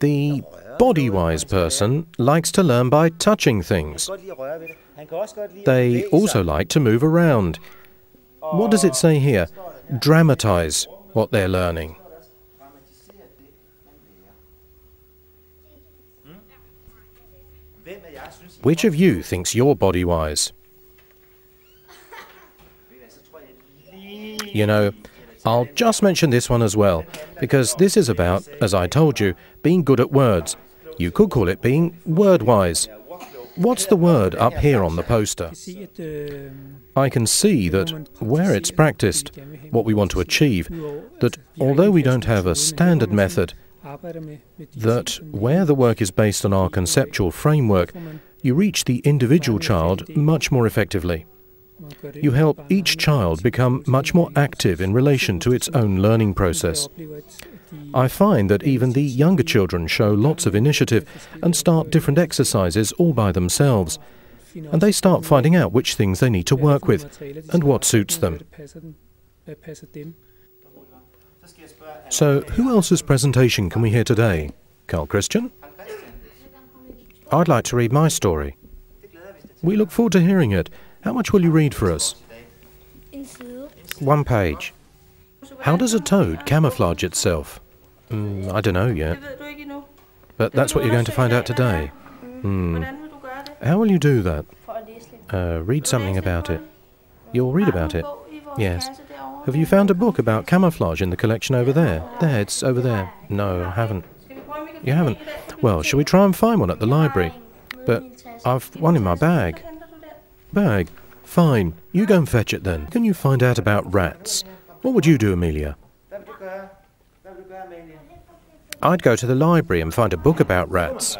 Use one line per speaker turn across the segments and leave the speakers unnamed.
The body-wise person likes to learn by touching things. They also like to move around. What does it say here? Dramatize what they're learning. Which of you thinks you're body-wise? You know, I'll just mention this one as well, because this is about, as I told you, being good at words. You could call it being word-wise. What's the word up here on the poster? I can see that where it's practiced, what we want to achieve, that although we don't have a standard method, that where the work is based on our conceptual framework, you reach the individual child much more effectively. You help each child become much more active in relation to its own learning process. I find that even the younger children show lots of initiative and start different exercises all by themselves. And they start finding out which things they need to work with and what suits them. So, who else's presentation can we hear today? Carl Christian? I'd like to read my story. We look forward to hearing it. How much will you read for us? 1 page. How does a toad camouflage itself? I don't know yet. But that's what you're going to find out today. How will you do that? Read something about it. You'll read about it? Yes. Have you found a book about camouflage in the collection over there? There, it's over there. No, I haven't. You haven't? Well, shall we try and find one at the library? But I've one in my bag. Bag? Fine. You go and fetch it then. Can you find out about rats? What would you do, Amelia? I'd go to the library and find a book about rats.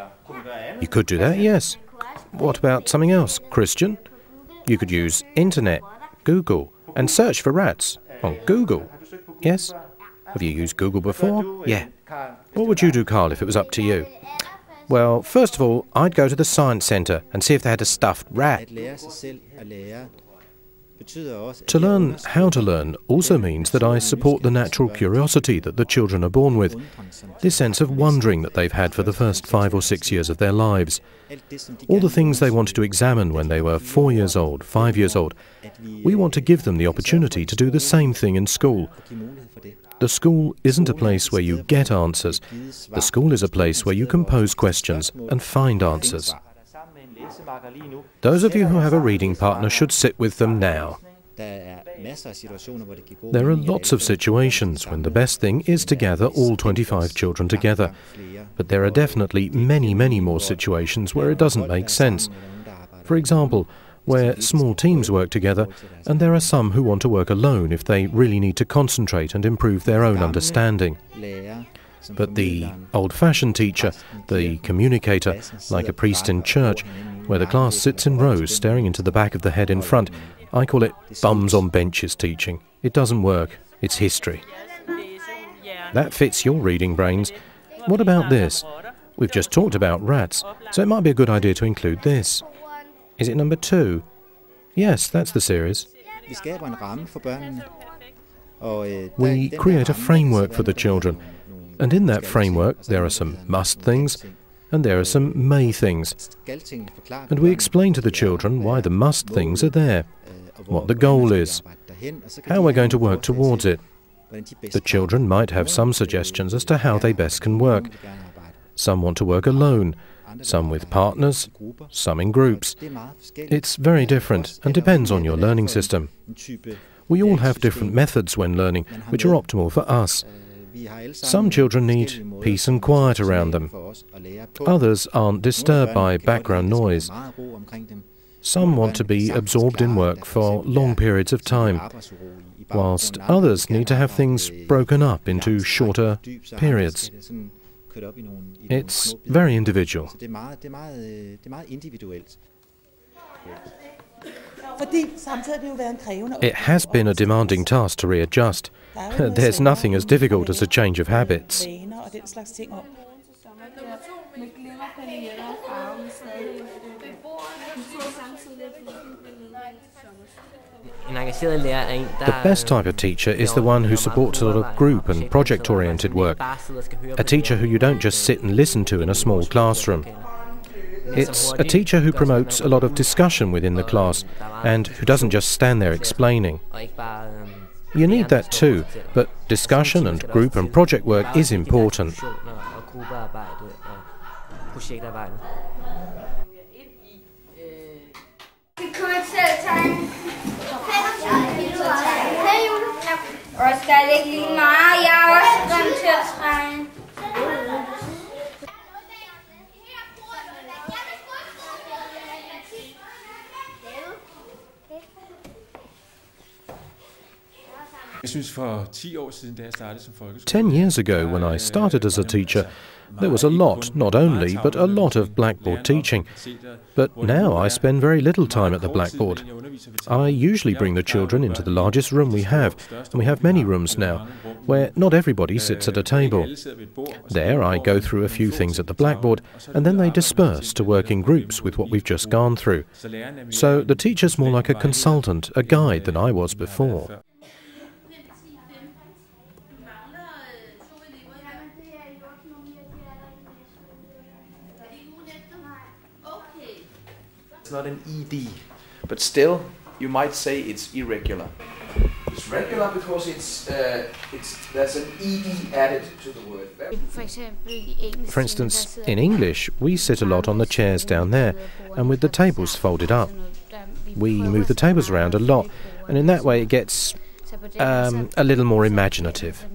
You could do that, yes. What about something else, Christian? You could use internet, Google, and search for rats on Google. Yes? Have you used Google before? Yeah. What would you do, Carl, if it was up to you? Well, first of all, I'd go to the science centre and see if they had a stuffed rat. To learn how to learn also means that I support the natural curiosity that the children are born with, this sense of wondering that they've had for the first 5 or 6 years of their lives. All the things they wanted to examine when they were 4 years old, 5 years old, we want to give them the opportunity to do the same thing in school. The school isn't a place where you get answers. The school is a place where you can pose questions and find answers. Those of you who have a reading partner should sit with them now. There are lots of situations when the best thing is to gather all 25 children together. But there are definitely many, many more situations where it doesn't make sense. For example, where small teams work together, and there are some who want to work alone if they really need to concentrate and improve their own understanding. But the old-fashioned teacher, the communicator, like a priest in church, where the class sits in rows staring into the back of the head in front, I call it bums on benches teaching. It doesn't work. It's history. That fits your reading brains. What about this? We've just talked about rats, so it might be a good idea to include this. Is it number 2? Yes, that's the series. We create a framework for the children, and in that framework there are some must things and there are some may things. And we explain to the children why the must things are there, what the goal is, how we're going to work towards it. The children might have some suggestions as to how they best can work. Some want to work alone, some with partners, some in groups. It's very different and depends on your learning system. We all have different methods when learning, which are optimal for us. Some children need peace and quiet around them. Others aren't disturbed by background noise. Some want to be absorbed in work for long periods of time, whilst others need to have things broken up into shorter periods. It's very individual. It has been a demanding task to readjust. There's nothing as difficult as a change of habits. The best type of teacher is the one who supports a lot of group and project-oriented work, a teacher who you don't just sit and listen to in a small classroom. It's a teacher who promotes a lot of discussion within the class and who doesn't just stand there explaining. You need that too, but discussion and group and project work is important.
Og skal ikke lige meget. Jeg er også glemt til at træne.
Jeg synes for 10 år siden, da jeg startede som folkeskole.
10 years ago, when I started as a teacher, there was a lot, not only, but a lot of blackboard teaching. But now I spend very little time at the blackboard. I usually bring the children into the largest room we have, and we have many rooms now, where not everybody sits at a table. There I go through a few things at the blackboard, and then they disperse to work in groups with what we've just gone through. So the teacher's more like a consultant, a guide than I was before.
It's not an ED, but still, you might say it's irregular. It's regular because there's an ED added to the word.
For instance, in English, we sit a lot on the chairs down there, and with the tables folded up. We move the tables around a lot, and in that way it gets a little more imaginative.